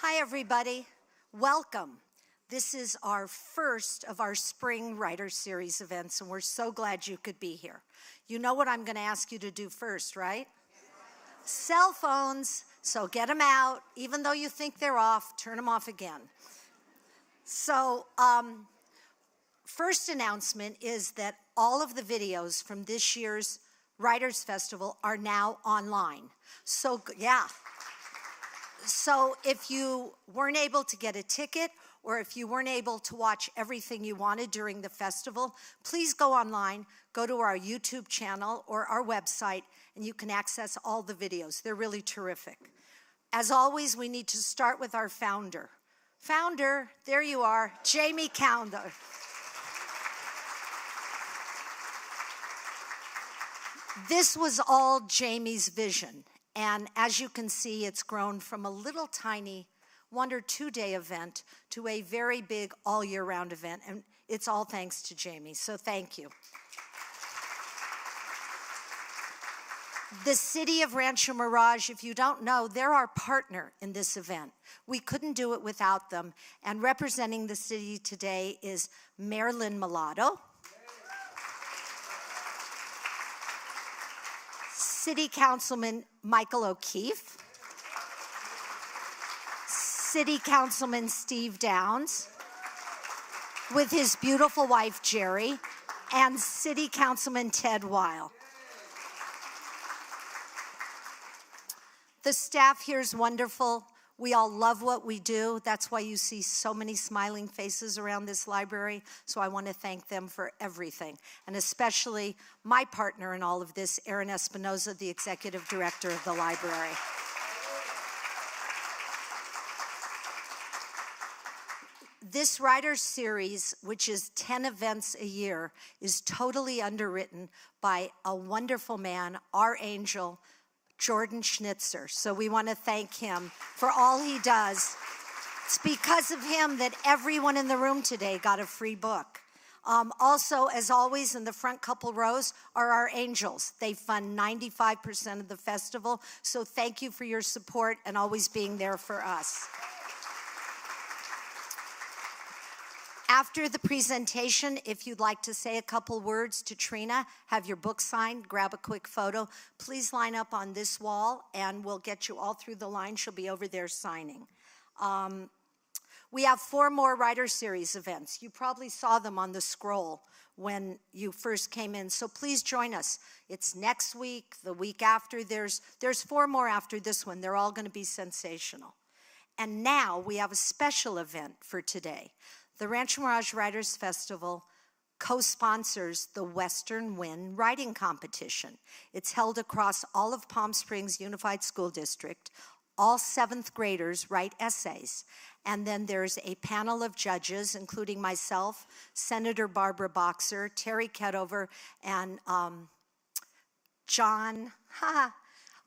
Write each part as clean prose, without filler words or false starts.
Hi, everybody. Welcome. This is our first of our Spring Writer Series events, and we're so glad you could be here. You know what I'm going to ask you to do first, right? Cell phones, so get them out. Even though you think they're off, turn them off again. So, first announcement is that all of the videos from this year's Writers Festival are now online. So, yeah. So if you weren't able to get a ticket, or if you weren't able to watch everything you wanted during the festival, please go online, go to our YouTube channel or our website, and you can access all the videos. They're really terrific. As always, we need to start with our founder. Founder, there you are, Jamie Cowder. This was all Jamie's vision. And as you can see, it's grown from a little tiny 1 or 2 day event to a very big all year round event. And it's all thanks to Jamie, so thank you. The city of Rancho Mirage, if you don't know, they're our partner in this event. We couldn't do it without them. And representing the city today is Marilyn Mulatto, City Councilman Michael O'Keefe, City Councilman Steve Downs, with his beautiful wife, Jerry, and City Councilman Ted Weil. The staff here is wonderful. We all love what we do. That's why you see so many smiling faces around this library. So I want to thank them for everything, and especially my partner in all of this, Erin Espinoza, the executive director of the library. This writer series, which is 10 events a year, is totally underwritten by a wonderful man, our angel, Jordan Schnitzer. So we want to thank him for all he does. It's because of him that everyone in the room today got a free book. Also, as always, in the front couple rows are our angels. They fund 95% of the festival. So thank you for your support and always being there for us. After the presentation, if you'd like to say a couple words to Trina, have your book signed, grab a quick photo, please line up on this wall and we'll get you all through the line. She'll be over there signing. We have 4 more Writer Series events. You probably saw them on the scroll when you first came in, so please join us. It's next week, the week after. There's 4 more after this one. They're all going to be sensational. And now we have a special event for today. The Rancho Mirage Writers Festival co-sponsors the Western Wind Writing Competition. It's held across all of Palm Springs Unified School District. All 7th graders write essays. And then there's a panel of judges, including myself, Senator Barbara Boxer, Terry Ketover, and John,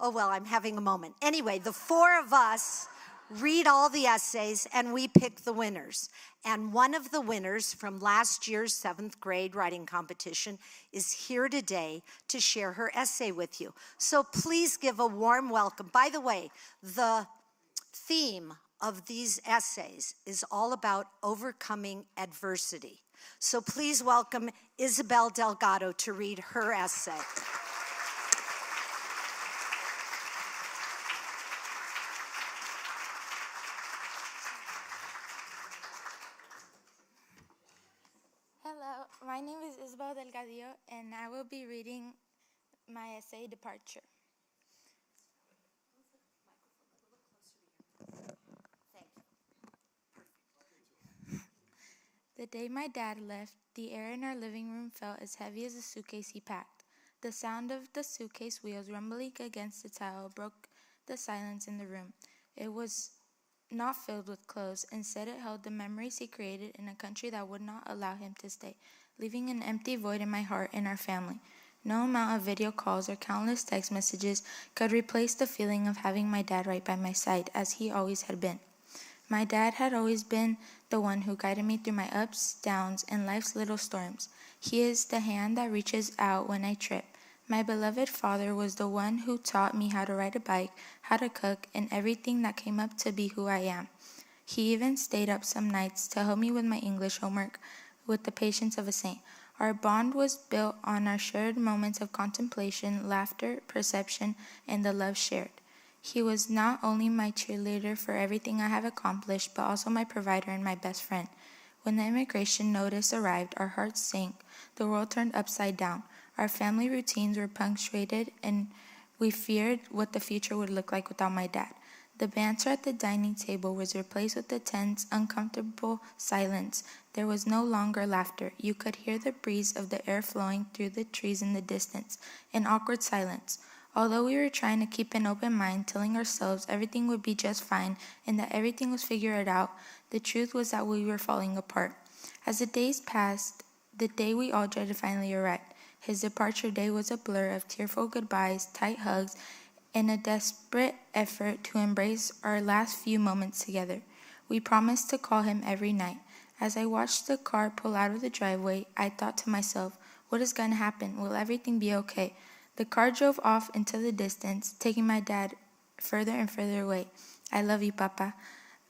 oh well, I'm having a moment. Anyway, the 4 of us read all the essays, and we pick the winners. And one of the winners from last year's 7th grade writing competition is here today to share her essay with you. So please give a warm welcome. By the way, the theme of these essays is all about overcoming adversity. So please welcome Isabel Delgado to read her essay. Hello, my name is Isabel Delgadillo, and I will be reading my essay, Departure. The day my dad left, the air in our living room felt as heavy as the suitcase he packed. The sound of the suitcase wheels rumbling against the tile broke the silence in the room. It was not filled with clothes. Instead, it held the memories he created in a country that would not allow him to stay, leaving an empty void in my heart and our family. No amount of video calls or countless text messages could replace the feeling of having my dad right by my side, as he always had been. My dad had always been the one who guided me through my ups, downs, and life's little storms. He is the hand that reaches out when I trip. My beloved father was the one who taught me how to ride a bike, how to cook, and everything that came up to be who I am. He even stayed up some nights to help me with my English homework with the patience of a saint. Our bond was built on our shared moments of contemplation, laughter, perception, and the love shared. He was not only my cheerleader for everything I have accomplished, but also my provider and my best friend. When the immigration notice arrived, our hearts sank. The world turned upside down. Our family routines were punctuated, and we feared what the future would look like without my dad. The banter at the dining table was replaced with a tense, uncomfortable silence. There was no longer laughter. You could hear the breeze of the air flowing through the trees in the distance, an awkward silence. Although we were trying to keep an open mind, telling ourselves everything would be just fine and that everything was figured out, the truth was that we were falling apart. As the days passed, the day we all dreaded finally arrived. His departure day was a blur of tearful goodbyes, tight hugs, in a desperate effort to embrace our last few moments together. We promised to call him every night. As I watched the car pull out of the driveway, I thought to myself, what is going to happen? Will everything be okay? The car drove off into the distance, taking my dad further and further away. I love you, Papa.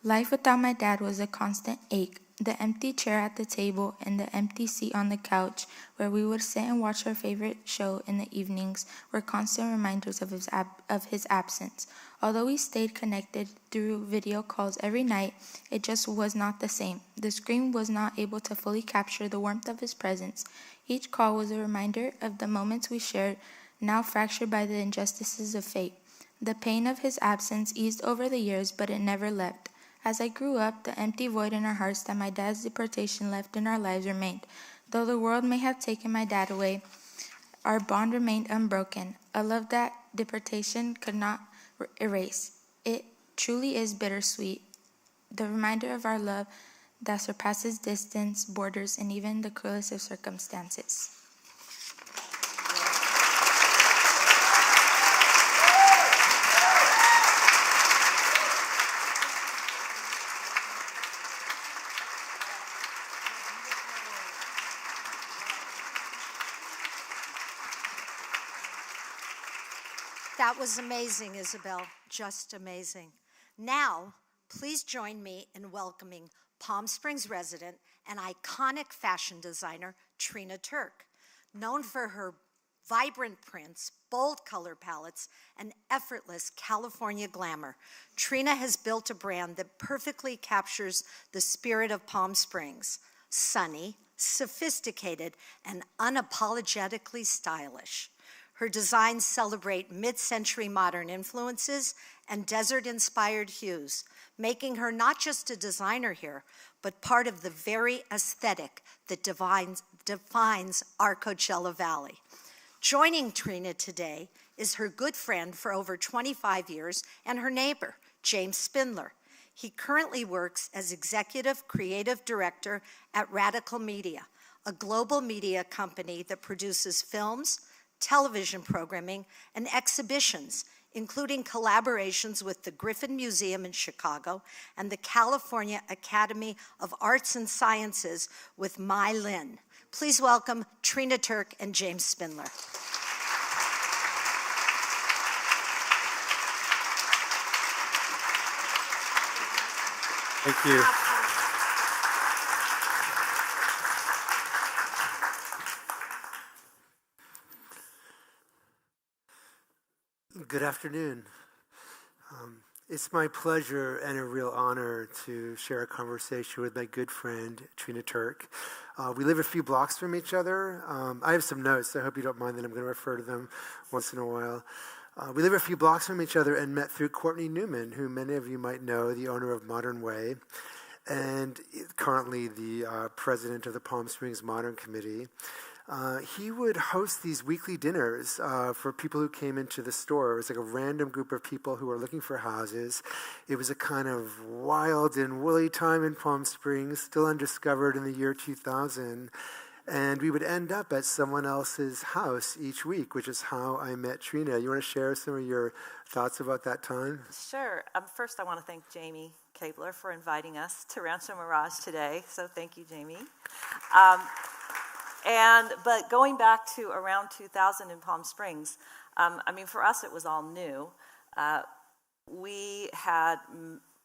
Life without my dad was a constant ache. The empty chair at the table and the empty seat on the couch where we would sit and watch our favorite show in the evenings were constant reminders of his absence. Although we stayed connected through video calls every night, it just was not the same. The screen was not able to fully capture the warmth of his presence. Each call was a reminder of the moments we shared, now fractured by the injustices of fate. The pain of his absence eased over the years, but it never left. As I grew up, the empty void in our hearts that my dad's deportation left in our lives remained. Though the world may have taken my dad away, our bond remained unbroken, a love that deportation could not erase. It truly is bittersweet, the reminder of our love that surpasses distance, borders, and even the cruelest of circumstances. That was amazing, Isabel, just amazing. Now, please join me in welcoming Palm Springs resident and iconic fashion designer, Trina Turk. Known for her vibrant prints, bold color palettes, and effortless California glamour, Trina has built a brand that perfectly captures the spirit of Palm Springs: sunny, sophisticated, and unapologetically stylish. Her designs celebrate mid-century modern influences and desert-inspired hues, making her not just a designer here, but part of the very aesthetic that defines our Coachella Valley. Joining Trina today is her good friend for over 25 years and her neighbor, James Spindler. He currently works as Executive Creative Director at Radical Media, a global media company that produces films, television programming, and exhibitions, including collaborations with the Griffin Museum in Chicago and the California Academy of Arts and Sciences with My Lin. Please welcome Trina Turk and James Spindler. Thank you. Good afternoon. It's my pleasure and a real honor to share a conversation with my good friend, Trina Turk. We live a few blocks from each other. I have some notes, so I hope you don't mind that I'm going to refer to them once in a while. We live a few blocks from each other and met through Courtney Newman, who many of you might know, the owner of Modern Way, and currently the president of the Palm Springs Modern Committee. He would host these weekly dinners for people who came into the store. It was like a random group of people who were looking for houses. It was a kind of wild and woolly time in Palm Springs, still undiscovered in the year 2000. And we would end up at someone else's house each week, which is how I met Trina. You want to share some of your thoughts about that time? Sure. First, I want to thank Jamie Kabler for inviting us to Rancho Mirage today. So thank you, Jamie. But going back to around 2000 in Palm Springs, for us it was all new. We had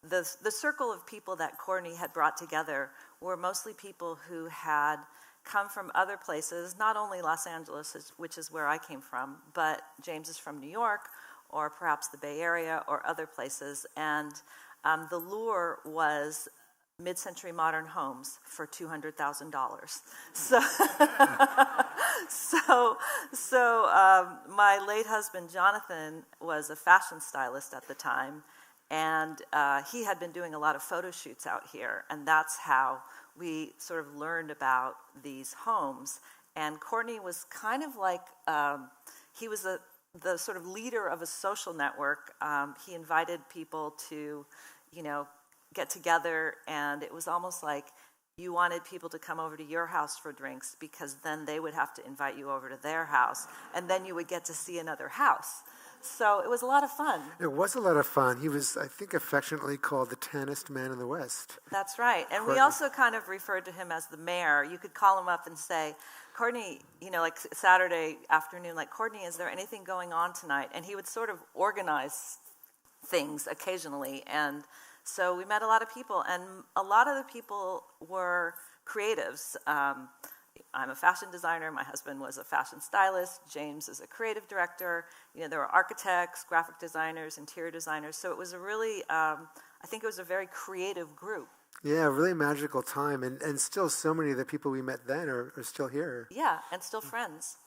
the circle of people that Courtney had brought together were mostly people who had come from other places, not only Los Angeles, which is where I came from, but James is from New York, or perhaps the Bay Area, or other places. And the lure was mid-century modern homes for $200,000. So my late husband, Jonathan, was a fashion stylist at the time, and he had been doing a lot of photo shoots out here, and that's how we sort of learned about these homes. And Courtney was kind of like, he was the sort of leader of a social network. He invited people to, get together, and it was almost like you wanted people to come over to your house for drinks, because then they would have to invite you over to their house, and then you would get to see another house. So it was a lot of fun. It was a lot of fun. He was, I think, affectionately called the tannest man in the West. That's right. And we Courtney. also kind of referred to him as the mayor. You could call him up and say, Courtney, like Saturday afternoon, like, Courtney, is there anything going on tonight? And he would sort of organize things occasionally. And so we met a lot of people, and a lot of the people were creatives. I'm a fashion designer. My husband was a fashion stylist. James is a creative director. There were architects, graphic designers, interior designers. So it was a really, I think it was a very creative group. Yeah, really magical time. And still so many of the people we met then are still here. Yeah, and still friends.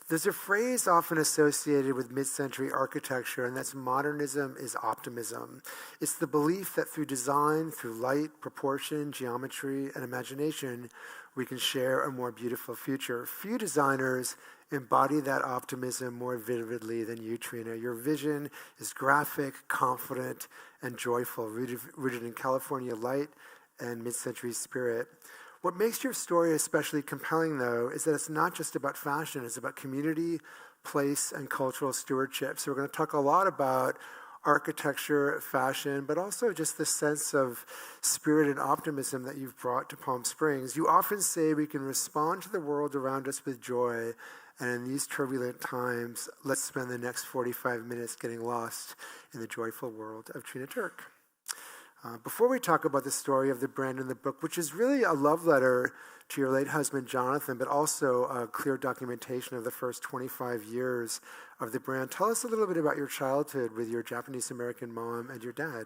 There's a phrase often associated with mid-century architecture, and that's modernism is optimism. It's the belief that through design, through light, proportion, geometry, and imagination, we can share a more beautiful future. Few designers embody that optimism more vividly than you, Trina. Your vision is graphic, confident, and joyful, rooted in California light and mid-century spirit. What makes your story especially compelling, though, is that it's not just about fashion. It's about community, place, and cultural stewardship. So we're going to talk a lot about architecture, fashion, but also just the sense of spirit and optimism that you've brought to Palm Springs. You often say we can respond to the world around us with joy, and in these turbulent times, let's spend the next 45 minutes getting lost in the joyful world of Trina Turk. Before we talk about the story of the brand in the book, which is really a love letter to your late husband, Jonathan, but also a clear documentation of the first 25 years of the brand, tell us a little bit about your childhood with your Japanese-American mom and your dad.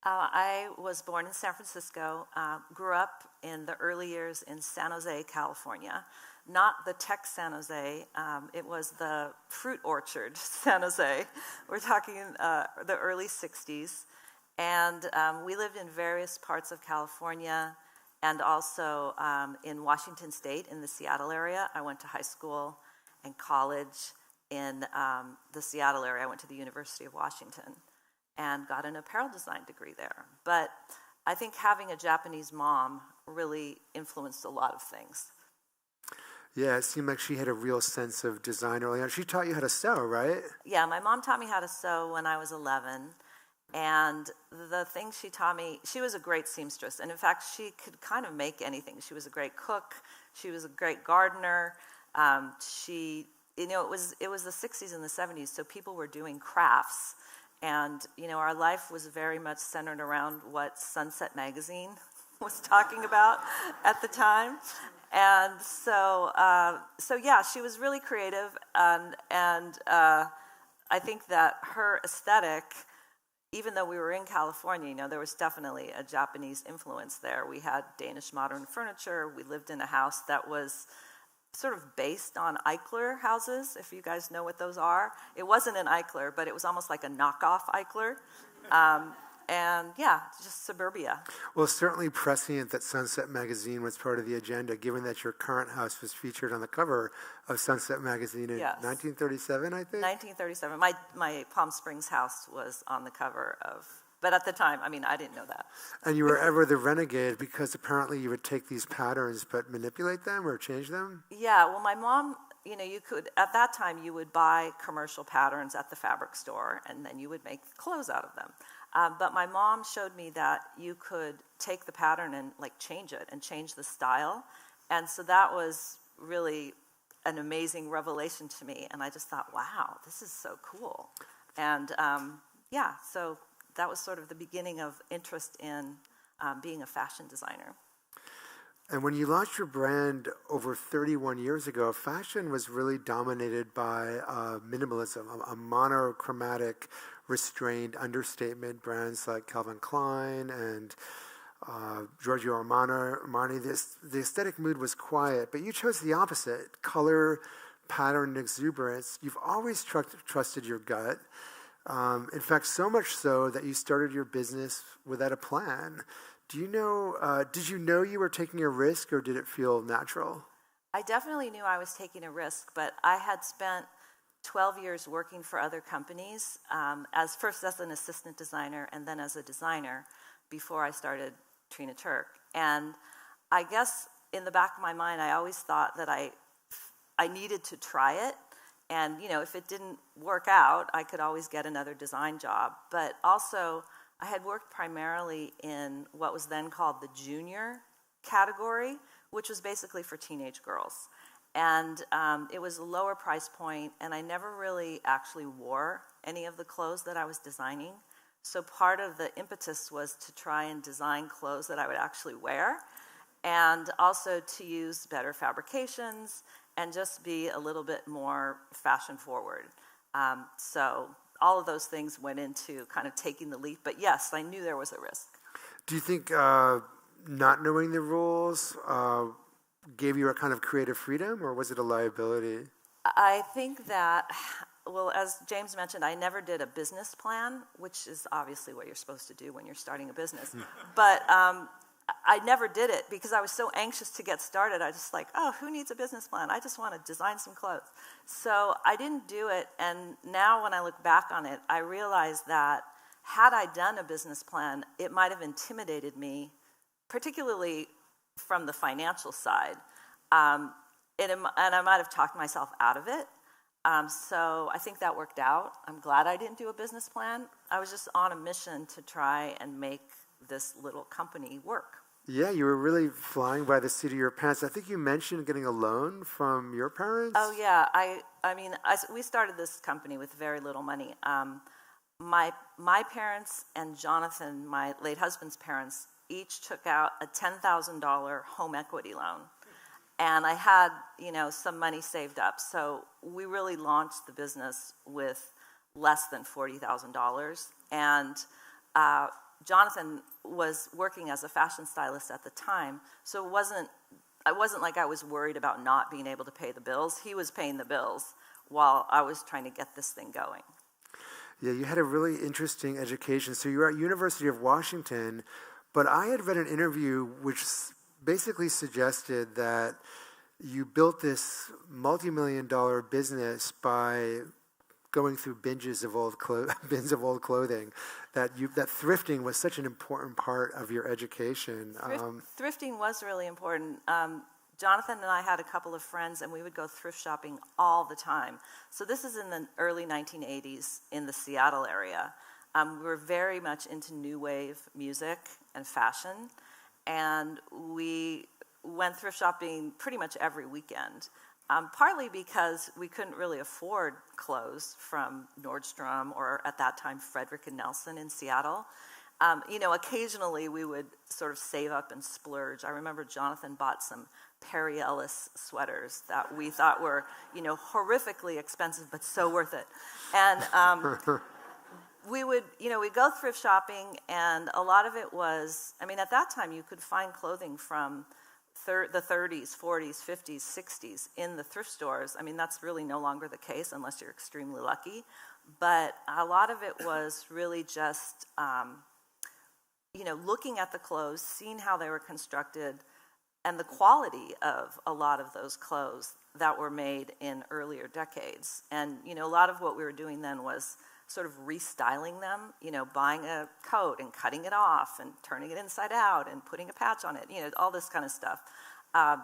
I was born in San Francisco, grew up in the early years in San Jose, California. Not the tech San Jose, it was the fruit orchard San Jose. We're talking the early 60s. And we lived in various parts of California and also in Washington State in the Seattle area. I went to high school and college in the Seattle area. I went to the University of Washington and got an apparel design degree there. But I think having a Japanese mom really influenced a lot of things. Yeah, it seemed like she had a real sense of design early on. She taught you how to sew, right? Yeah, my mom taught me how to sew when I was 11. And the thing she taught me, she was a great seamstress. And in fact, she could kind of make anything. She was a great cook. She was a great gardener. It was the 60s and the 70s, so people were doing crafts. And, our life was very much centered around what Sunset Magazine was talking about at the time. And so yeah, she was really creative. And I think that her aesthetic, even though we were in California, there was definitely a Japanese influence there. We had Danish modern furniture. We lived in a house that was sort of based on Eichler houses, if you guys know what those are. It wasn't an Eichler, but it was almost like a knockoff Eichler. And yeah, just suburbia. Well, certainly prescient that Sunset Magazine was part of the agenda, given that your current house was featured on the cover of Sunset Magazine in 1937, I think? 1937. My Palm Springs house was on the cover of, but at the time, I didn't know that. And you were ever the renegade because apparently you would take these patterns but manipulate them or change them? Yeah, well, my mom, you could, at that time, you would buy commercial patterns at the fabric store, and then you would make clothes out of them. But my mom showed me that you could take the pattern and change it and change the style. And so that was really an amazing revelation to me. And I just thought, wow, this is so cool. And so that was sort of the beginning of interest in being a fashion designer. And when you launched your brand over 31 years ago, fashion was really dominated by minimalism, a monochromatic, restrained understatement. Brands like Calvin Klein and Giorgio Armani, the aesthetic mood was quiet, but you chose the opposite: color, pattern, and exuberance. You've always trusted your gut. In fact, so much so that you started your business without a plan. Did you know you were taking a risk, or did it feel natural? I definitely knew I was taking a risk, but I had spent 12 years working for other companies, first as an assistant designer and then as a designer before I started Trina Turk. And I guess in the back of my mind, I always thought that I needed to try it And, if it didn't work out, I could always get another design job. But also, I had worked primarily in what was then called the junior category, which was basically for teenage girls. And it was a lower price point, and I never really actually wore any of the clothes that I was designing. So part of the impetus was to try and design clothes that I would actually wear, and also to use better fabrications and just be a little bit more fashion forward. So all of those things went into kind of taking the leap. But yes, I knew there was a risk. Do you think not knowing the rules gave you a kind of creative freedom, or was it a liability? I think that, well, as James mentioned, I never did a business plan, which is obviously what you're supposed to do when you're starting a business. But I never did it because I was so anxious to get started. I just like, oh, who needs a business plan? I just want to design some clothes. So I didn't do it, and now when I look back on it, I realize that had I done a business plan, it might have intimidated me, particularly from the financial side, and I might have talked myself out of it. So I think that worked out. I'm glad I didn't do a business plan. I was just on a mission to try and make this little company work. Yeah, you were really flying by the seat of your pants. I think you mentioned getting a loan from your parents. Oh yeah, we started this company with very little money. My parents and Jonathan, my late husband's parents, each took out a $10,000 home equity loan. And I had, some money saved up. So we really launched the business with less than $40,000. And Jonathan was working as a fashion stylist at the time. So it wasn't like I was worried about not being able to pay the bills. He was paying the bills while I was trying to get this thing going. Yeah, you had a really interesting education. So you were at University of Washington, but I had read an interview which basically suggested that you built this multi-million-dollar business by going through bins of old clothing. That thrifting was such an important part of your education. Thrifting was really important. Jonathan and I had a couple of friends, and we would go thrift shopping all the time. So this is in the early 1980s in the Seattle area. We were very much into new wave music and fashion, and we went thrift shopping pretty much every weekend, partly because we couldn't really afford clothes from Nordstrom or, at that time, Frederick & Nelson in Seattle. Occasionally we would sort of save up and splurge. I remember Jonathan bought some permeates sweaters that we thought were, horrifically expensive, but so worth it. And we would, we'd go thrift shopping, and a lot of it was, at that time you could find clothing from the 30s, 40s, 50s, 60s in the thrift stores. That's really no longer the case unless you're extremely lucky. But a lot of it was really just, looking at the clothes, seeing how they were constructed, and the quality of a lot of those clothes that were made in earlier decades. And, a lot of what we were doing then was sort of restyling them, buying a coat and cutting it off and turning it inside out and putting a patch on it, all this kind of stuff.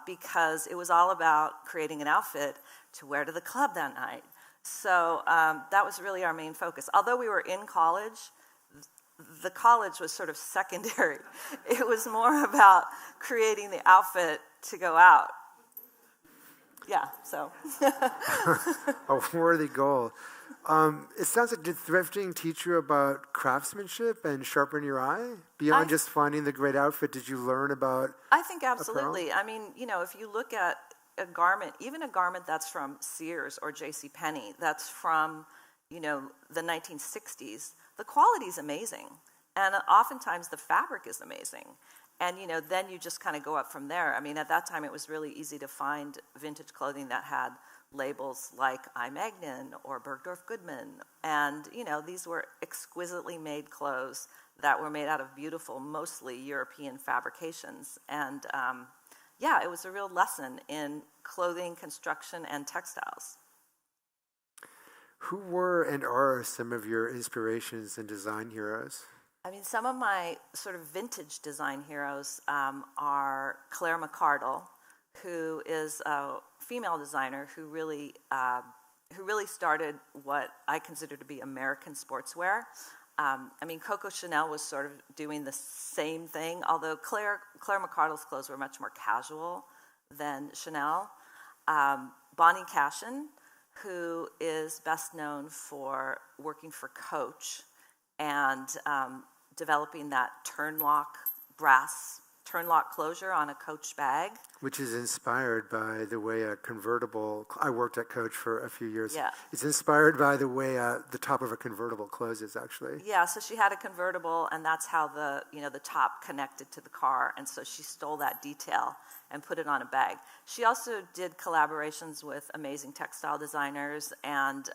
Because it was all about creating an outfit to wear to the club that night. So that was really our main focus. Although we were in college, the college was sort of secondary. It was more about creating the outfit to go out. Yeah, so. A worthy goal. It sounds like, did thrifting teach you about craftsmanship and sharpen your eye? Beyond just finding the great outfit, did you learn about I think absolutely. Apparel? If you look at a garment, even a garment that's from Sears or JCPenney, that's from, the 1960s, the quality is amazing. And oftentimes the fabric is amazing. And, then you just kind of go up from there. At that time, it was really easy to find vintage clothing that had labels like I. Magnin or Bergdorf Goodman. And, these were exquisitely made clothes that were made out of beautiful, mostly European fabrications. And, it was a real lesson in clothing, construction, and textiles. Who were and are some of your inspirations and design heroes? Some of my sort of vintage design heroes are Claire McCardle, who is a female designer who really who really started what I consider to be American sportswear. I mean, Coco Chanel was sort of doing the same thing, although Claire McCardell's clothes were much more casual than Chanel. Bonnie Cashin, who is best known for working for Coach and developing that brass turn lock closure on a Coach bag. Which is inspired by the way a convertible, I worked at Coach for a few years. Yeah. It's inspired by the way the top of a convertible closes, actually. Yeah, so she had a convertible, and that's how the top connected to the car, and so she stole that detail and put it on a bag. She also did collaborations with amazing textile designers, and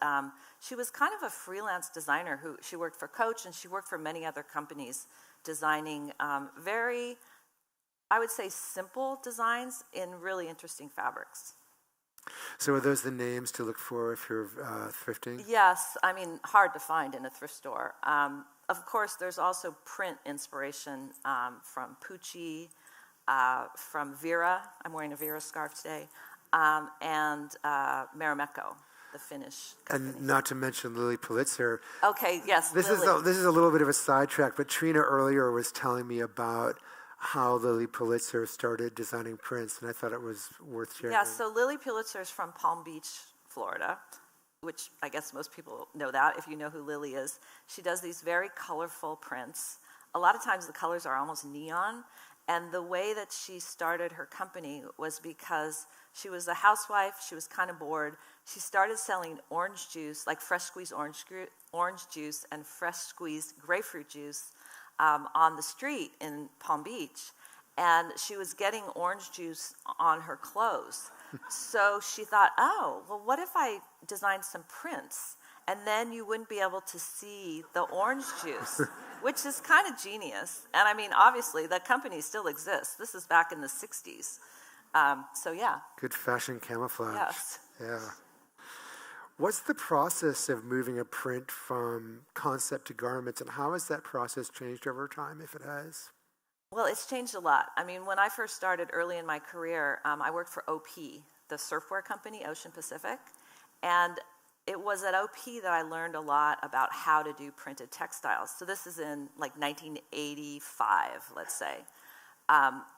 she was kind of a freelance designer who she worked for Coach, and she worked for many other companies designing very, I would say, simple designs in really interesting fabrics. So are those the names to look for if you're thrifting? Yes, I mean, hard to find in a thrift store. Of course, there's also print inspiration from Pucci, from Vera. I'm wearing a Vera scarf today, and Marimekko, the Finnish company. And not to mention Lily Pulitzer. Okay, yes, This is a little bit of a sidetrack, but Trina earlier was telling me about how Lily Pulitzer started designing prints, and I thought it was worth sharing. Yeah, so Lily Pulitzer is from Palm Beach, Florida, which I guess most people know that if you know who Lily is. She does these very colorful prints. A lot of times the colors are almost neon, and the way that she started her company was because she was a housewife, she was kind of bored. She started selling orange juice, like fresh squeezed orange juice and fresh squeezed grapefruit juice on the street in Palm Beach, and she was getting orange juice on her clothes. So she thought, oh, well, what if I designed some prints, and then you wouldn't be able to see the orange juice, which is kind of genius. And I mean, obviously, that company still exists. This is back in the 60s. So yeah. Good fashion camouflage. Yes. Yeah. What's the process of moving a print from concept to garments, and how has that process changed over time, if it has? Well, it's changed a lot. I mean, when I first started early in my career, I worked for OP, the surfwear company, Ocean Pacific, and it was at OP that I learned a lot about how to do printed textiles. So this is in like 1985, let's say.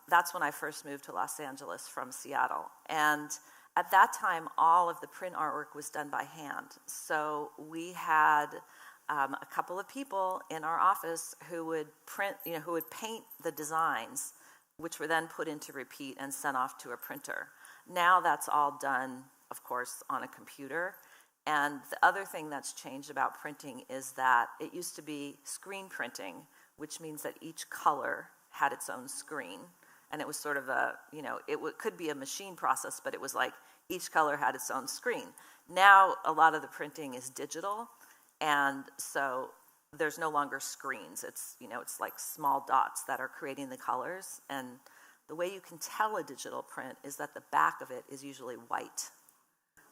That's when I first moved to Los Angeles from Seattle. And at that time, all of the print artwork was done by hand. So we had a couple of people in our office who would who would paint the designs, which were then put into repeat and sent off to a printer. Now that's all done, of course, on a computer. And the other thing that's changed about printing is that it used to be screen printing, which means that each color had its own screen. And it was sort of could be a machine process, but it was like each color had its own screen. Now, a lot of the printing is digital, and so there's no longer screens. It's like small dots that are creating the colors. And the way you can tell a digital print is that the back of it is usually white.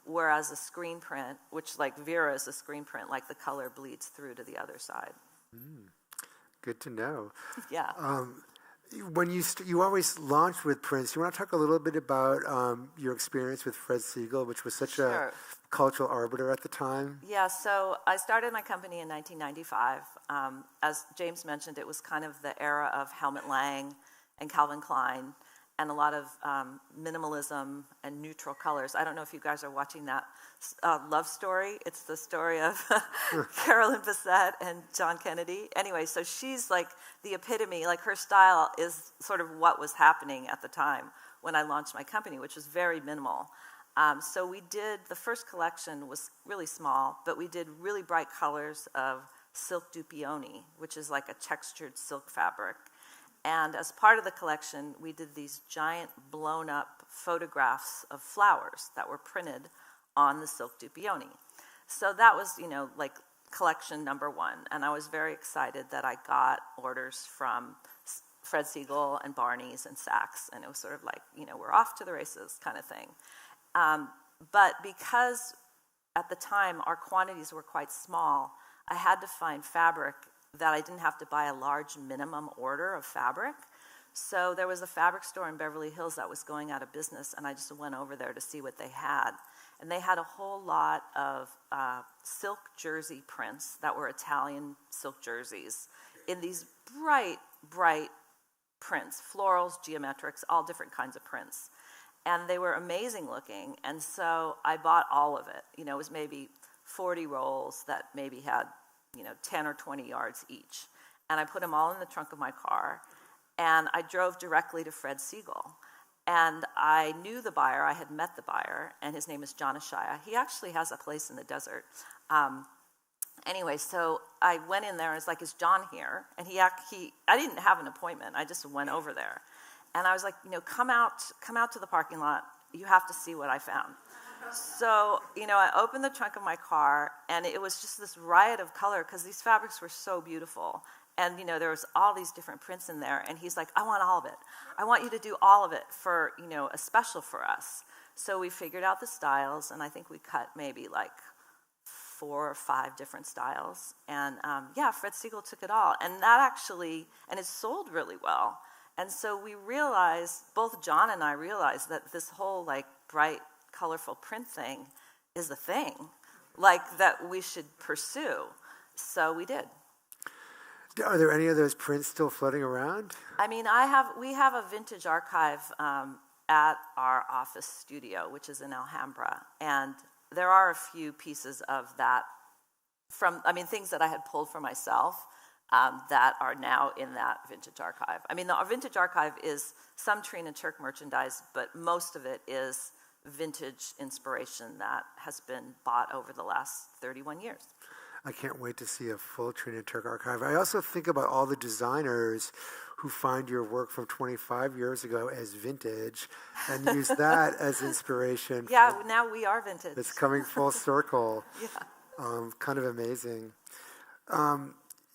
Whereas a screen print, which like Vera is a screen print, like the color bleeds through to the other side. Good to know. Yeah. When you always launched with prints, you want to talk a little bit about your experience with Fred Segal, which was such a cultural arbiter at the time? Yeah, so I started my company in 1995. As James mentioned, it was kind of the era of Helmut Lang and Calvin Klein, and a lot of minimalism and neutral colors. I don't know if you guys are watching that Love Story. It's the story of Carolyn Bessette and John Kennedy. Anyway, so she's like the epitome, like her style is sort of what was happening at the time when I launched my company, which was very minimal. So we did, the first collection was really small, but we did really bright colors of silk dupioni, which is like a textured silk fabric. And as part of the collection, we did these giant blown-up photographs of flowers that were printed on the silk dupioni. So that was, like collection number one. And I was very excited that I got orders from Fred Segal and Barney's and Saks. And it was sort of like, we're off to the races kind of thing. But because at the time our quantities were quite small, I had to find fabric that I didn't have to buy a large minimum order of fabric. So there was a fabric store in Beverly Hills that was going out of business, and I just went over there to see what they had. And they had a whole lot of silk jersey prints that were Italian silk jerseys in these bright, bright prints, florals, geometrics, all different kinds of prints. And they were amazing looking. And so I bought all of it. It was maybe 40 rolls that maybe had, 10 or 20 yards each. And I put them all in the trunk of my car. And I drove directly to Fred Siegel. And I knew the buyer, I had met the buyer, and his name is Jonathan Skow. He actually has a place in the desert. Anyway, so I went in there and was like, is John here? And I didn't have an appointment, I just went over there. And I was like, come out to the parking lot, you have to see what I found. So, I opened the trunk of my car, and it was just this riot of color, because these fabrics were so beautiful. And, there was all these different prints in there. And he's like, I want all of it. I want you to do all of it for, a special for us. So we figured out the styles, and I think we cut maybe like 4 or 5 different styles. And, Fred Siegel took it all. And that actually, and it sold really well. And so we realized, both John and I realized, that this whole, like, bright, colorful print thing is the thing, like, that we should pursue. So we did. Are there any of those prints still floating around? I mean, we have a vintage archive at our office studio, which is in Alhambra, and there are a few pieces of that things that I had pulled for myself that are now in that vintage archive. I mean, the vintage archive is some Trina Turk merchandise, but most of it is vintage inspiration that has been bought over the last 31 years. I can't wait to see a full Trina Turk archive. I also think about all the designers who find your work from 25 years ago as vintage and use that as inspiration. Yeah, now we are vintage. It's coming full circle. Yeah. Kind of amazing.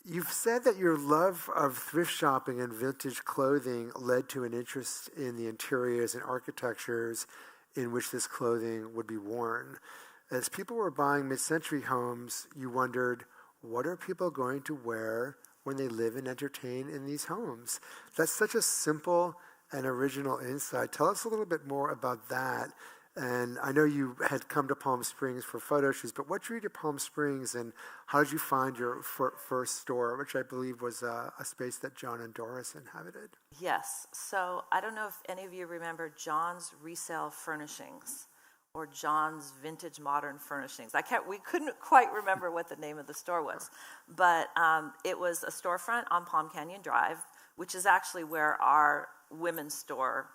You've said that your love of thrift shopping and vintage clothing led to an interest in the interiors and architectures in which this clothing would be worn. As people were buying mid-century homes, you wondered, what are people going to wear when they live and entertain in these homes? That's such a simple and original insight. Tell us a little bit more about that. And I know you had come to Palm Springs for photo shoots, but what drew you to Palm Springs, and how did you find your first store, which I believe was a space that John and Doris inhabited? Yes. So I don't know if any of you remember John's Resale Furnishings, or John's Vintage Modern Furnishings. We couldn't quite remember what the name of the store was, but it was a storefront on Palm Canyon Drive, which is actually where our women's store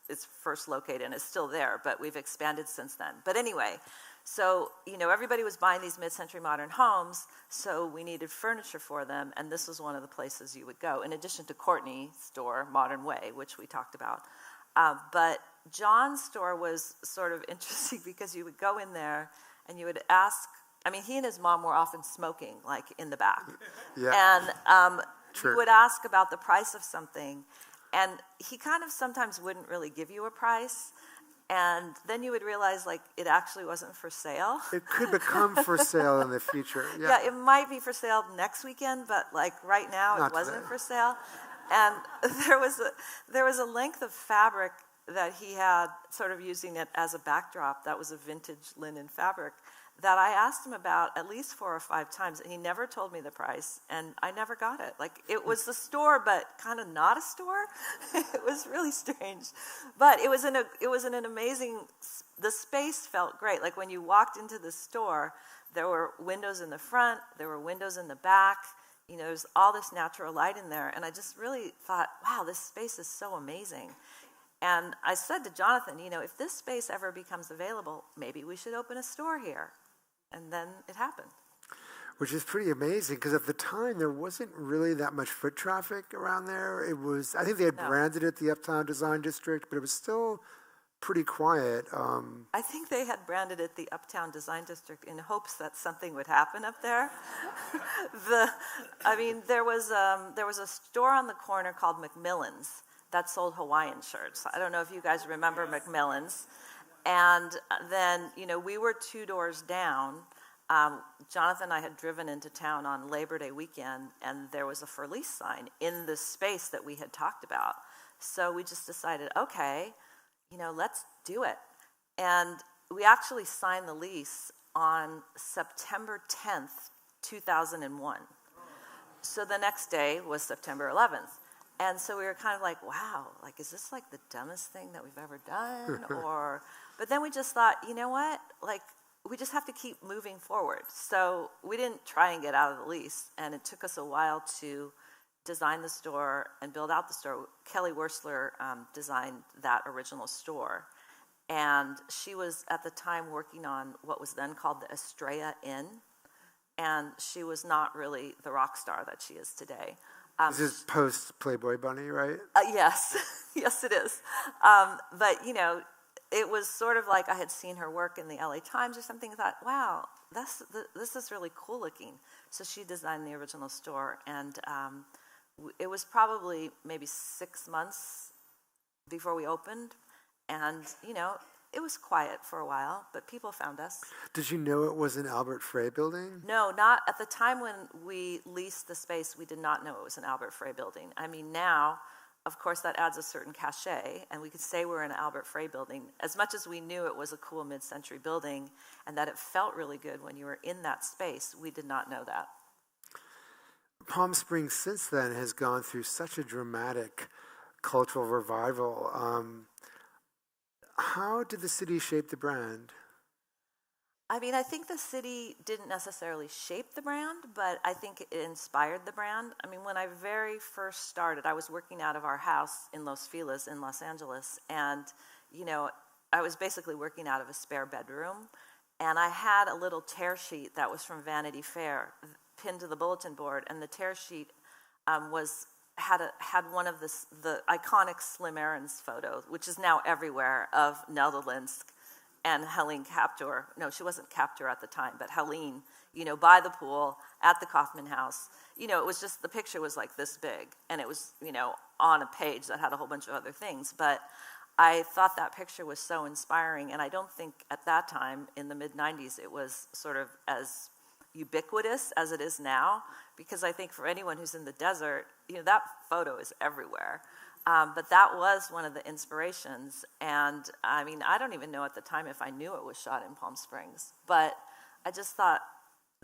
is first located, and it's still there, but we've expanded since then. But anyway, so, everybody was buying these mid-century modern homes, so we needed furniture for them, and this was one of the places you would go, in addition to Courtney's store, Modern Way, which we talked about. But John's store was sort of interesting because you would go in there and you would ask, he and his mom were often smoking, like, in the back. Yeah. And Sure. you would ask about the price of something, and he kind of sometimes wouldn't really give you a price. And then you would realize, like, it actually wasn't for sale. It could become for sale in the future. Yeah, it might be for sale next weekend, but, like, right now it wasn't for sale. And there was a length of fabric that he had, sort of using it as a backdrop, that was a vintage linen fabric, that I asked him about at least 4 or 5 times, and he never told me the price, and I never got it. Like, it was the store, but kind of not a store. It was really strange. But it was in an amazing, the space felt great. Like, when you walked into the store, there were windows in the front, there were windows in the back, there's all this natural light in there, and I just really thought, wow, this space is so amazing. And I said to Jonathan, if this space ever becomes available, maybe we should open a store here. And then it happened. Which is pretty amazing, because at the time, there wasn't really that much foot traffic around there. I think they had branded it the Uptown Design District, but it was still pretty quiet. I think they had branded it the Uptown Design District in hopes that something would happen up there. There was a store on the corner called Macmillan's that sold Hawaiian shirts. I don't know if you guys remember Macmillan's. And then, we were 2 doors down. Jonathan and I had driven into town on Labor Day weekend, and there was a for lease sign in the space that we had talked about. So we just decided, okay, let's do it. And we actually signed the lease on September 10th, 2001. So the next day was September 11th. And so we were kind of like, wow, like, is this like the dumbest thing that we've ever done? But then we just thought, you know what? Like, we just have to keep moving forward. So we didn't try and get out of the lease. And it took us a while to design the store and build out the store. Kelly Wursler designed that original store. And she was at the time working on what was then called the Estrella Inn. And she was not really the rock star that she is today. This is post Playboy Bunny, right? Yes, yes it is. But, you know, it was sort of like I had seen her work in the LA Times or something. I thought, wow, this is really cool looking. So she designed the original store. And it was probably maybe 6 months before we opened. And, you know, it was quiet for a while, but people found us. Did you know it was an Albert Frey building? No, not at the time when we leased the space. We did not know it was an Albert Frey building. I mean, now, of course, that adds a certain cachet, and we could say we're in an Albert Frey building. As much as we knew it was a cool mid-century building and that it felt really good when you were in that space, we did not know that. Palm Springs since then has gone through such a dramatic cultural revival. How did the city shape the brand? I mean, I think the city didn't necessarily shape the brand, but I think it inspired the brand. I mean, when I very first started, I was working out of our house in Los Feliz in Los Angeles, and, you know, I was basically working out of a spare bedroom, and I had a little tear sheet that was from Vanity Fair pinned to the bulletin board, and the tear sheet had one of the iconic Slim Aarons photo, which is now everywhere, of Netherlands and Helene Captor. No, she wasn't Captor at the time, but Helene, you know, by the pool at the Kaufman House. You know, it was just, the picture was like this big, and it was, you know, on a page that had a whole bunch of other things. But I thought that picture was so inspiring, and I don't think at that time, in the mid-90s, it was sort of as ubiquitous as it is now, because I think for anyone who's in the desert, you know, that photo is everywhere. But that was one of the inspirations, and I mean, I don't even know at the time if I knew it was shot in Palm Springs, but I just thought,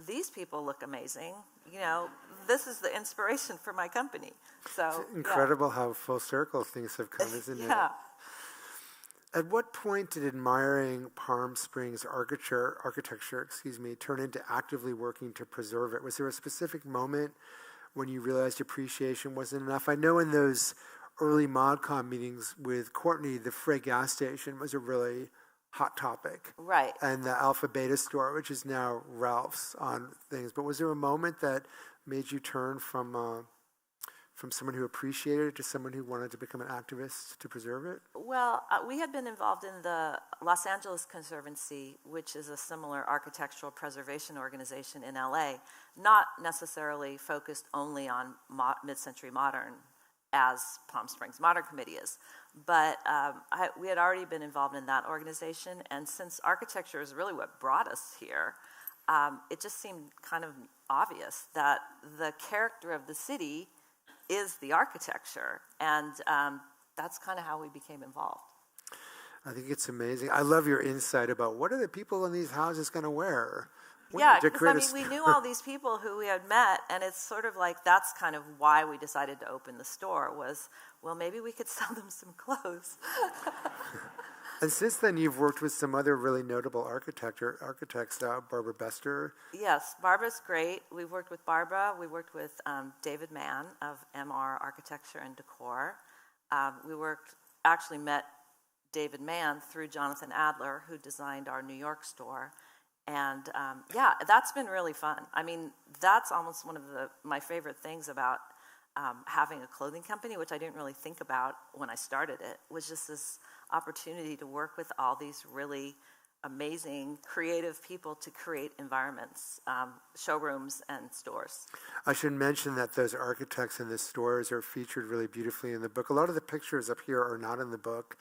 these people look amazing, you know, this is the inspiration for my company. So it's incredible how full circle things have come, isn't it? Yeah. At what point did admiring Palm Springs architecture, turn into actively working to preserve it? Was there a specific moment when you realized appreciation wasn't enough? I know in those early ModCon meetings with Courtney, the Frey gas station was a really hot topic. Right. And the Alpha Beta store, which is now Ralph's on things. But was there a moment that made you turn from someone who appreciated it to someone who wanted to become an activist to preserve it? Well, we had been involved in the Los Angeles Conservancy, which is a similar architectural preservation organization in LA, not necessarily focused only on mid-century modern as Palm Springs Modern Committee is. But we had already been involved in that organization, and since architecture is really what brought us here, it just seemed kind of obvious that the character of the city is the architecture, and that's kind of how we became involved. I think it's amazing. I love your insight about what are the people in these houses going to wear? Yeah, because I mean, we knew all these people who we had met, and it's sort of like that's kind of why we decided to open the store was, well, maybe we could sell them some clothes. And since then, you've worked with some other really notable architects, Barbara Bester. Yes, Barbara's great. We've worked with Barbara. We worked with David Mann of MR Architecture and Decor. Actually met David Mann through Jonathan Adler, who designed our New York store. And yeah, that's been really fun. I mean, that's almost one of my favorite things about having a clothing company, which I didn't really think about when I started it, was just this opportunity to work with all these really amazing, creative people to create environments, showrooms, and stores. I should mention that those architects in the stores are featured really beautifully in the book. A lot of the pictures up here are not in the book,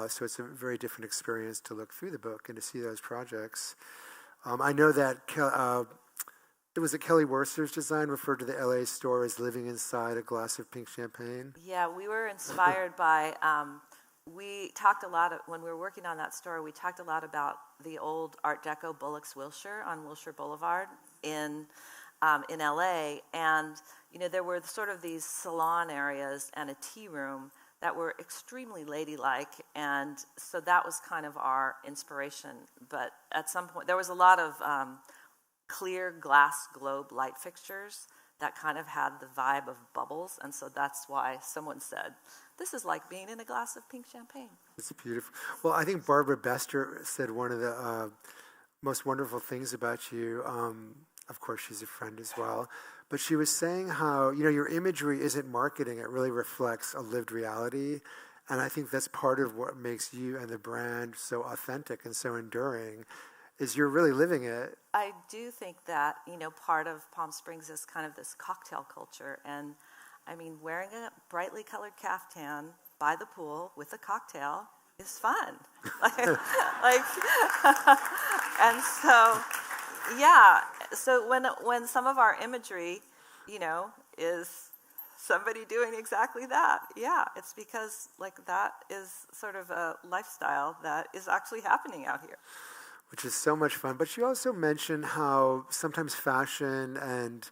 so it's a very different experience to look through the book and to see those projects. I know that it was Kelly Wursler's design referred to the LA store as living inside a glass of pink champagne. Yeah, we were inspired by we talked a lot when we were working on that store. We talked a lot about the old Art Deco Bullock's Wilshire on Wilshire Boulevard in LA, and there were sort of these salon areas and a tea room that were extremely ladylike, and so that was kind of our inspiration. But at some point, there was a lot of clear glass globe light fixtures that kind of had the vibe of bubbles, and so that's why someone said, this is like being in a glass of pink champagne. It's beautiful. Well, I think Barbara Bester said one of the most wonderful things about you. Of course, she's a friend as well. But she was saying how, your imagery isn't marketing. It really reflects a lived reality. And I think that's part of what makes you and the brand so authentic and so enduring, is you're really living it. I do think that, part of Palm Springs is kind of this cocktail culture. And, wearing a brightly colored caftan by the pool with a cocktail is fun. And so, yeah. So when some of our imagery, is somebody doing exactly that, yeah, it's because, that is sort of a lifestyle that is actually happening out here. Which is so much fun. But you also mentioned how sometimes fashion and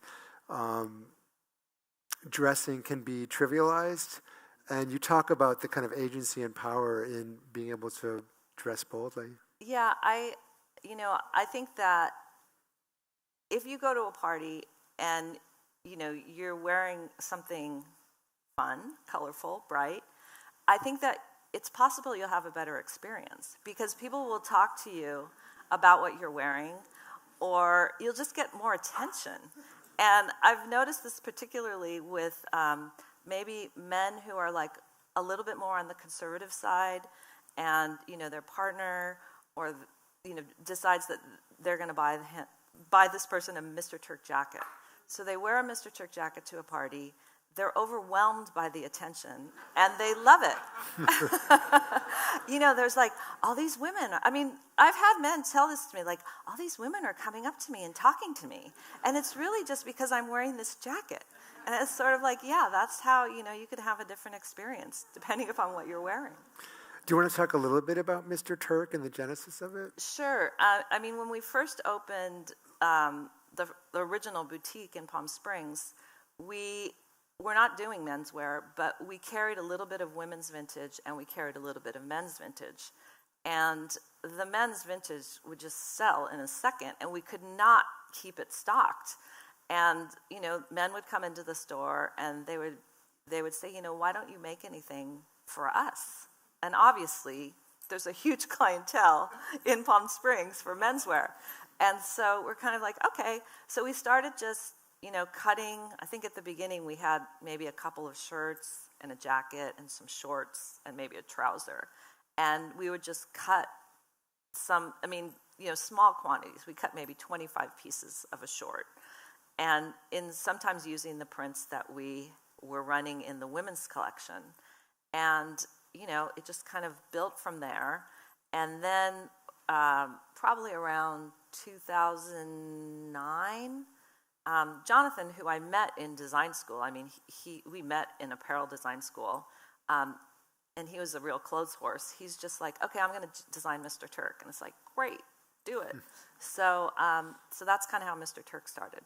dressing can be trivialized, and you talk about the kind of agency and power in being able to dress boldly. Yeah, I think that if you go to a party and you're wearing something fun, colorful, bright, I think that it's possible you'll have a better experience, because people will talk to you about what you're wearing, or you'll just get more attention. And I've noticed this particularly with maybe men who are a little bit more on the conservative side, and their partner or decides that they're going to buy this person a Mr. Turk jacket. So they wear a Mr. Turk jacket to a party. They're overwhelmed by the attention, and they love it. There's all these women. I've had men tell this to me, all these women are coming up to me and talking to me. And it's really just because I'm wearing this jacket. And it's sort of yeah, that's how, you could have a different experience, depending upon what you're wearing. Do you want to talk a little bit about Mr. Turk and the genesis of it? Sure. When we first opened the original boutique in Palm Springs, we're not doing menswear, but we carried a little bit of women's vintage and we carried a little bit of men's vintage. And the men's vintage would just sell in a second, and we could not keep it stocked. And, men would come into the store and they would say, why don't you make anything for us? And obviously, there's a huge clientele in Palm Springs for menswear. And so we're kind of okay. So we started just cutting. I think at the beginning we had maybe a couple of shirts and a jacket and some shorts and maybe a trouser. And we would just cut some, small quantities. We cut maybe 25 pieces of a short. And sometimes using the prints that we were running in the women's collection. And, it just kind of built from there. And then probably around 2009, Jonathan, who I met in design school, we met in apparel design school, and he was a real clothes horse. He's just okay, I'm going to design Mr. Turk. And it's great, do it. So that's kind of how Mr. Turk started.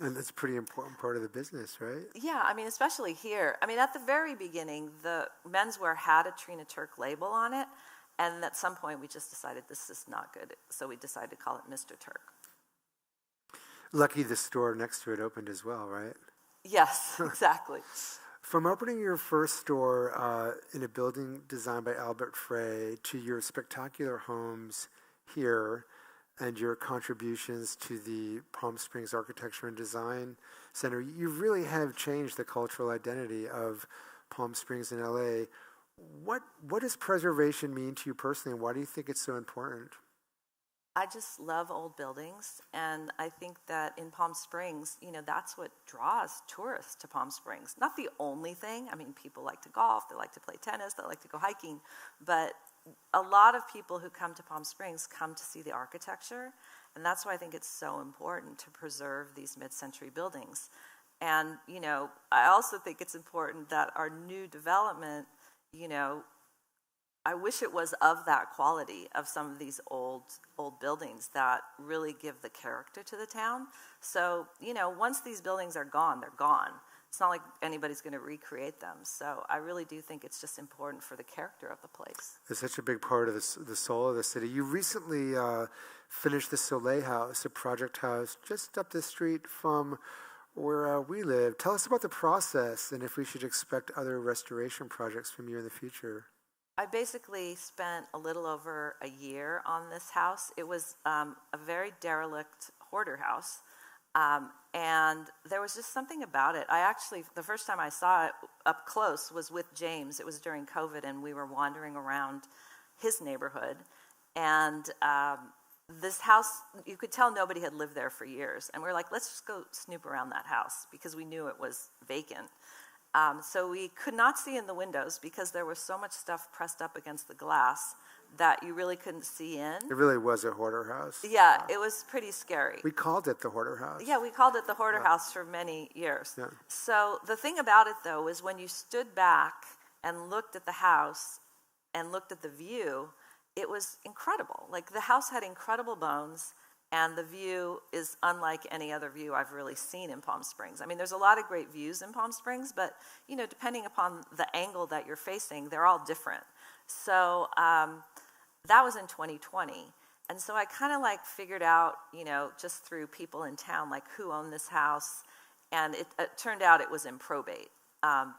And that's a pretty important part of the business, right? Yeah, especially here. At the very beginning, the menswear had a Trina Turk label on it, and at some point we just decided this is not good, so we decided to call it Mr. Turk. Lucky the store next to it opened as well, right? Yes, exactly. From opening your first store in a building designed by Albert Frey to your spectacular homes here and your contributions to the Palm Springs Architecture and Design Center, you really have changed the cultural identity of Palm Springs in LA. What does preservation mean to you personally, and why do you think it's so important? I just love old buildings, and I think that in Palm Springs, that's what draws tourists to Palm Springs. Not the only thing. People like to golf, they like to play tennis, they like to go hiking, but a lot of people who come to Palm Springs come to see the architecture, and that's why I think it's so important to preserve these mid-century buildings. And, I also think it's important that our new development, I wish it was of that quality of some of these old buildings that really give the character to the town. So, once these buildings are gone, they're gone. It's not like anybody's going to recreate them. So I really do think it's just important for the character of the place. It's such a big part of the soul of the city. You recently finished the Soleil House, a project house just up the street from where we live. Tell us about the process and if we should expect other restoration projects from you in the future. I basically spent a little over a year on this house. It was a very derelict hoarder house. And there was just something about it. The first time I saw it up close was with James. It was during COVID, and we were wandering around his neighborhood. And this house, you could tell nobody had lived there for years. And we were like, let's just go snoop around that house, because we knew it was vacant. So we could not see in the windows because there was so much stuff pressed up against the glass that you really couldn't see in. It really was a hoarder house. Yeah, it was pretty scary. We called it the hoarder house. Yeah, we called it the hoarder house for many years. Yeah. So the thing about it, though, is when you stood back and looked at the house and looked at the view, it was incredible. Like, the house had incredible bones, and the view is unlike any other view I've really seen in Palm Springs. I mean, there's a lot of great views in Palm Springs, but, depending upon the angle that you're facing, they're all different. So that was in 2020. And so I kind of figured out, just through people in town, who owned this house. And it turned out it was in probate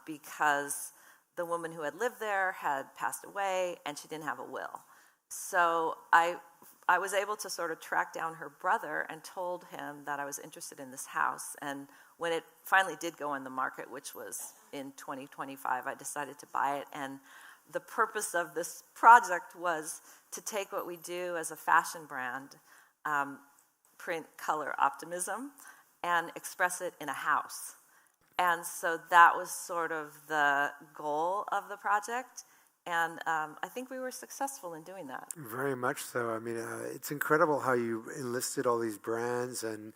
because the woman who had lived there had passed away and she didn't have a will. So I was able to sort of track down her brother and told him that I was interested in this house. And when it finally did go on the market, which was in 2025, I decided to buy it. And the purpose of this project was to take what we do as a fashion brand, print color optimism, and express it in a house. And so that was sort of the goal of the project. And I think we were successful in doing that. Very much so. I mean, it's incredible how you enlisted all these brands, and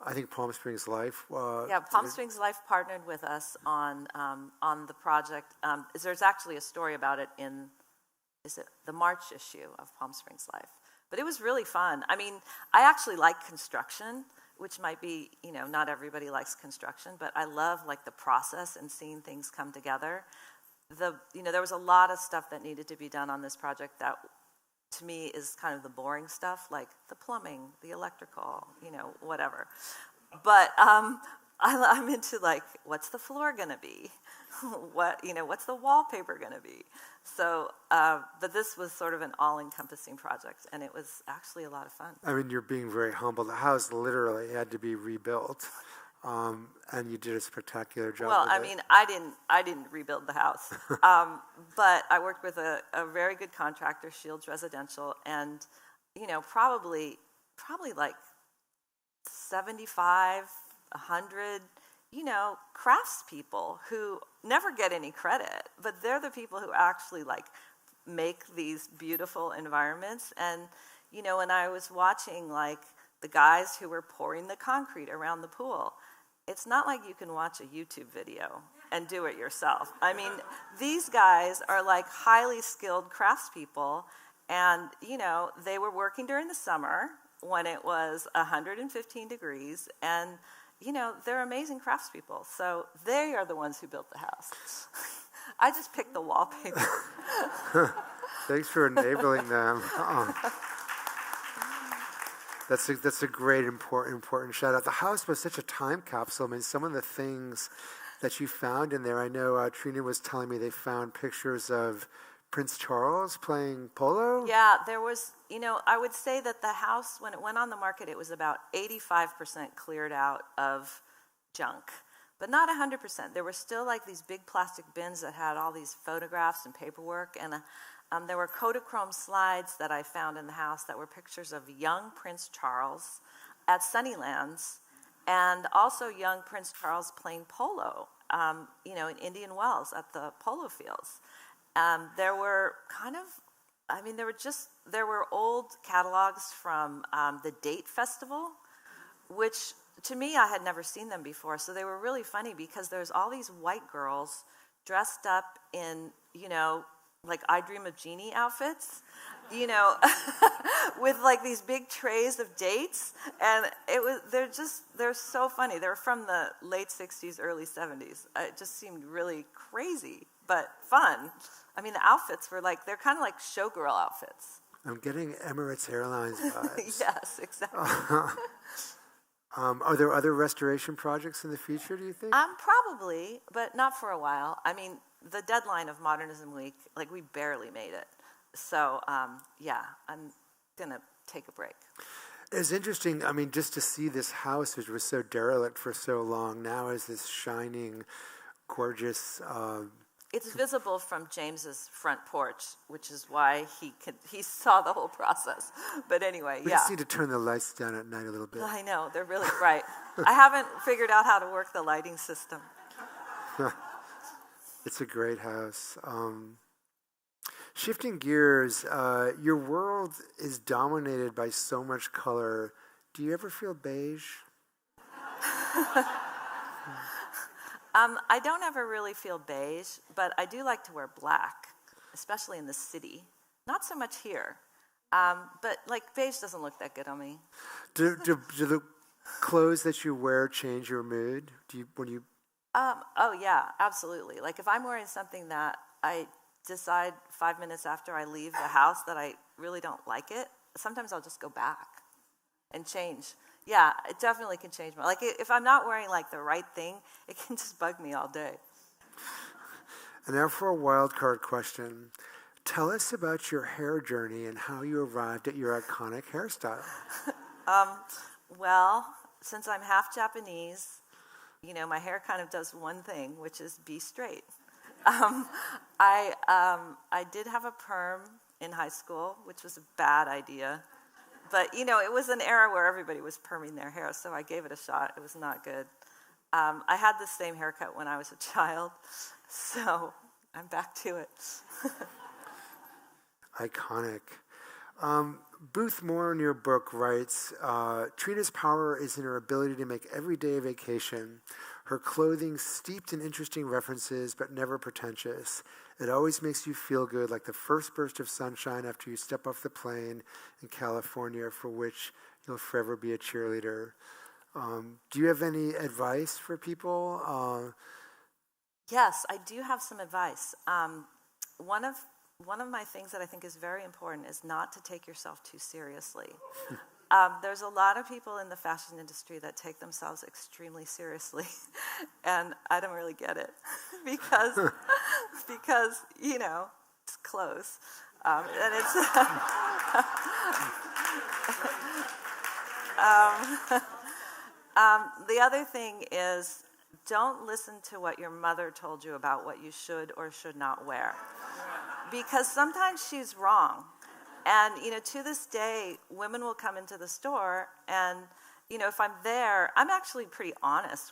I think Palm Springs Life. Palm Springs Life partnered with us on the project. There's actually a story about it in, the March issue of Palm Springs Life. But it was really fun. I mean, I actually like construction, which might be, not everybody likes construction, but I love the process and seeing things come together. There was a lot of stuff that needed to be done on this project that, to me, is kind of the boring stuff, like the plumbing, the electrical, whatever. But I'm into what's the floor gonna be? What's the wallpaper gonna be? So, but this was sort of an all-encompassing project, and it was actually a lot of fun. I mean, you're being very humble. The house literally had to be rebuilt. And you did a spectacular job. Well, I mean, I didn't rebuild the house, but I worked with a very good contractor, Shields Residential, and probably 75, 100, craftspeople who never get any credit, but they're the people who actually make these beautiful environments. And when I was watching the guys who were pouring the concrete around the pool, it's not like you can watch a YouTube video and do it yourself. I mean, these guys are highly skilled craftspeople, and they were working during the summer when it was 115 degrees, and they're amazing craftspeople. So they are the ones who built the house. I just picked the wallpaper. Thanks for enabling them. That's a great, important shout out. The house was such a time capsule. I mean, some of the things that you found in there, I know Trina was telling me they found pictures of Prince Charles playing polo. Yeah, there was, I would say that the house, when it went on the market, it was about 85% cleared out of junk, but not 100%. There were still these big plastic bins that had all these photographs and paperwork, and there were Kodachrome slides that I found in the house that were pictures of young Prince Charles at Sunnylands, and also young Prince Charles playing polo, in Indian Wells at the polo fields. There were there were old catalogs from the Date Festival, which to me, I had never seen them before. So they were really funny because there's all these white girls dressed up in, like I Dream of Jeannie outfits, you know, with like these big trays of dates, and they're so funny. They're from the late 60s, early 70s. It just seemed really crazy, but fun. I mean, the outfits were like, they're kind of like showgirl outfits. I'm getting Emirates Airlines vibes. Yes, exactly. Are there other restoration projects in the future, do you think? Probably, but not for a while. I mean, the deadline of Modernism Week, like we barely made it. So, yeah, I'm going to take a break. It's interesting, I mean, just to see this house, which was so derelict for so long, now is this shining, gorgeous... It's visible from James's front porch, which is why he saw the whole process. But anyway, we just need to turn the lights down at night a little bit. I know, they're really bright. I haven't figured out how to work the lighting system. It's a great house. Shifting gears, your world is dominated by so much color. Do you ever feel beige? I don't ever really feel beige, but I do like to wear black, especially in the city. Not so much here, but like beige doesn't look that good on me. Do the clothes that you wear change your mood? Oh yeah, absolutely. Like if I'm wearing something that I decide 5 minutes after I leave the house that I really don't like it, sometimes I'll just go back and change. Yeah, it definitely can change my... Like, if I'm not wearing, like, the right thing, it can just bug me all day. And now for a wild card question. Tell us about your hair journey and how you arrived at your iconic hairstyle. Well, since I'm half Japanese, you know, my hair kind of does one thing, which is be straight. I did have a perm in high school, which was a bad idea. But, you know, it was an era where everybody was perming their hair, so I gave it a shot. It was not good. I had the same haircut when I was a child, so I'm back to it. Iconic. Booth Moore in your book writes, Trina's power is in her ability to make every day a vacation. Her clothing steeped in interesting references, but never pretentious. It always makes you feel good, like the first burst of sunshine after you step off the plane in California, for which you'll forever be a cheerleader. Do you have any advice for people? Yes, I do have some advice. One of my things that I think is very important is not to take yourself too seriously. There's a lot of people in the fashion industry that take themselves extremely seriously, and I don't really get it because you know, it's clothes, and it's the other thing is, don't listen to what your mother told you about what you should or should not wear, because sometimes she's wrong. And, you know, to this day, women will come into the store and, you know, if I'm there, I'm actually pretty honest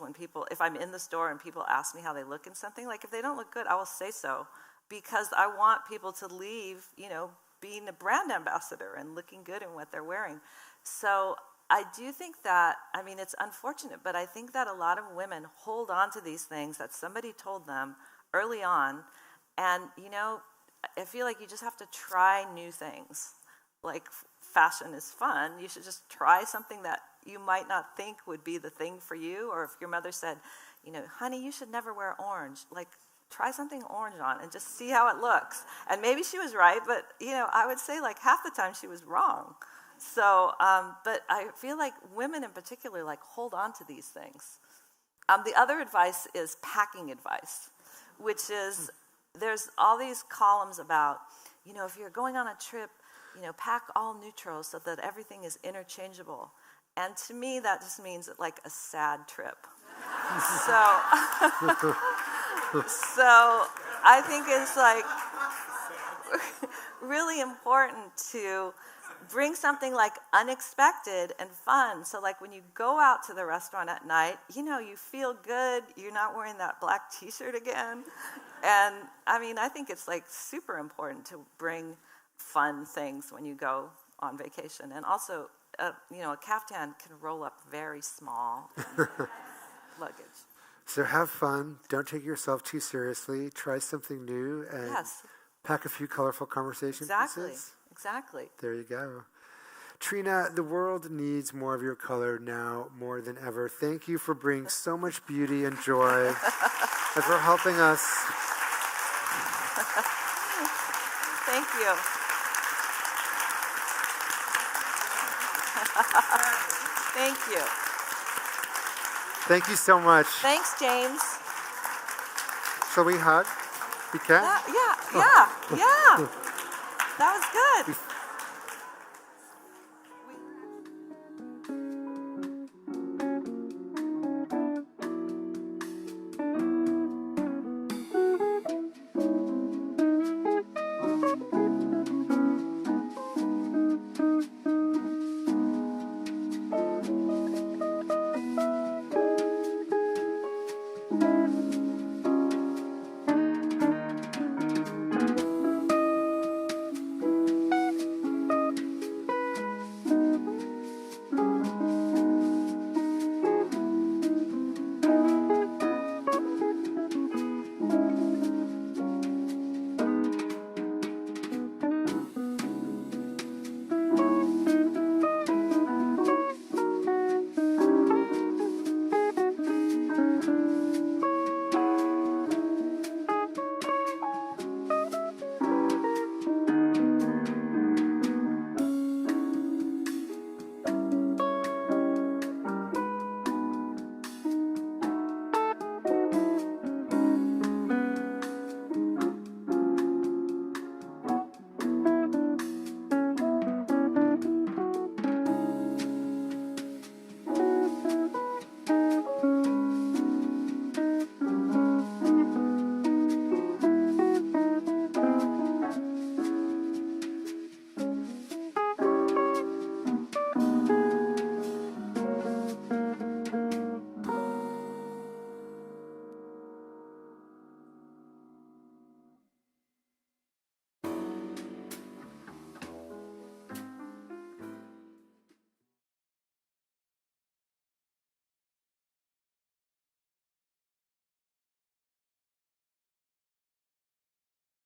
if I'm in the store and people ask me how they look in something, like if they don't look good, I will say so, because I want people to leave, you know, being a brand ambassador and looking good in what they're wearing. So I do think that, I mean, it's unfortunate, but I think that a lot of women hold on to these things that somebody told them early on, and, you know, I feel like you just have to try new things. Like, fashion is fun. You should just try something that you might not think would be the thing for you. Or if your mother said, you know, honey, you should never wear orange. Like, try something orange on and just see how it looks. And maybe she was right, but, you know, I would say, like, half the time she was wrong. So, but I feel like women in particular, like, hold on to these things. The other advice is packing advice, which is... There's all these columns about, you know, if you're going on a trip, you know, pack all neutrals so that everything is interchangeable. And to me, that just means like a sad trip. So I think it's like really important to bring something like unexpected and fun. So like when you go out to the restaurant at night, you know, you feel good. You're not wearing that black t-shirt again. And I mean, I think it's like super important to bring fun things when you go on vacation. And also, you know, a caftan can roll up very small luggage. So have fun. Don't take yourself too seriously. Try something new. And yes. pack a few colorful conversation Exactly. pieces. Exactly. There you go. Trina, the world needs more of your color now more than ever. Thank you for bringing so much beauty and joy and for helping us. Thank you. Thank you. Thank you so much. Thanks, James. Shall we hug? We can? Yeah. That was good.